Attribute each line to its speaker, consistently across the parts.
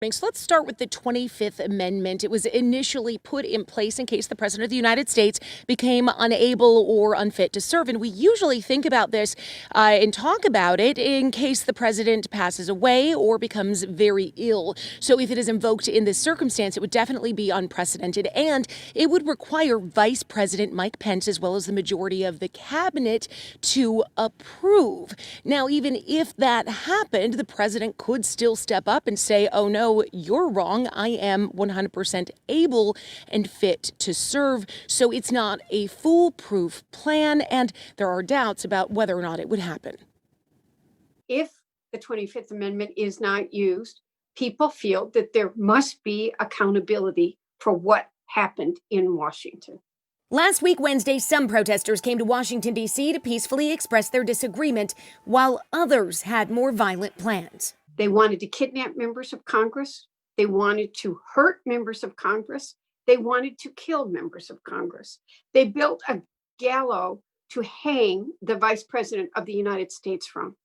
Speaker 1: So let's start with the 25th Amendment. It was initially put in place in case the President of the United States became unable or unfit to serve. And we usually think about this and talk about it in case the president passes away or becomes very ill. So if it is invoked in this circumstance, it would definitely be unprecedented. And it would require Vice President Mike Pence, as well as the majority of the cabinet, to approve. Now, even if that happened, the president could still step up and say, oh, no, you're wrong. I am 100% able and fit to serve. So it's not a foolproof plan, and there are doubts about whether or not it would happen.
Speaker 2: If the 25th Amendment is not used, people feel that there must be accountability for what happened in Washington.
Speaker 1: Last week, Wednesday, some protesters came to Washington, D.C. to peacefully express their disagreement, while others had more violent plans.
Speaker 2: They wanted to kidnap members of Congress. They wanted to hurt members of Congress. They wanted to kill members of Congress. They built a gallows to hang the Vice President of the United States from.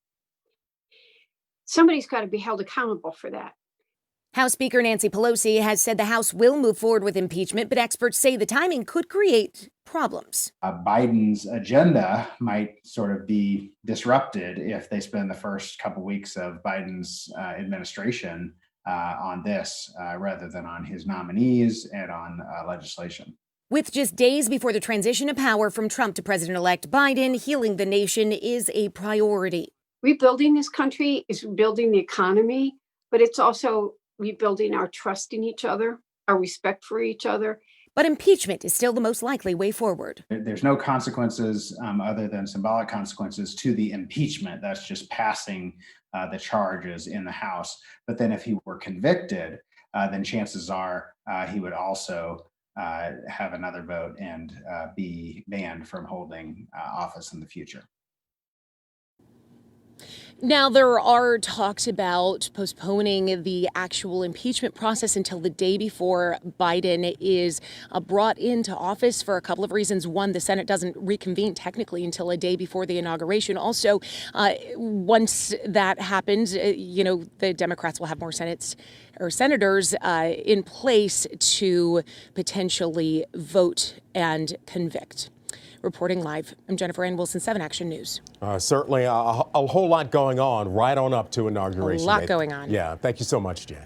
Speaker 2: Somebody's got to be held accountable for that.
Speaker 1: House Speaker Nancy Pelosi has said the House will move forward with impeachment, but experts say the timing could create problems.
Speaker 3: Biden's agenda might sort of be disrupted if they spend the first couple weeks of Biden's administration on this rather than on his nominees and on legislation.
Speaker 1: With just days before the transition of power from Trump to President-elect Biden, healing the nation is a priority.
Speaker 2: Rebuilding this country is rebuilding the economy, but it's also rebuilding our trust in each other, our respect for each other.
Speaker 1: But impeachment is still the most likely way forward.
Speaker 3: There's no consequences other than symbolic consequences to the impeachment. That's just passing the charges in the House. But then if he were convicted, then chances are he would also have another vote and be banned from holding office in the future.
Speaker 1: Now, there are talks about postponing the actual impeachment process until the day before Biden is brought into office for a couple of reasons. One, the Senate doesn't reconvene technically until a day before the inauguration. Also, once that happens, the Democrats will have more senators in place to potentially vote and convict. Reporting live, I'm Jennifer Ann Wilson, 7 Action News.
Speaker 4: Certainly a whole lot going on right on up to inauguration.
Speaker 1: A lot going on.
Speaker 4: Yeah, thank you so much, Jen.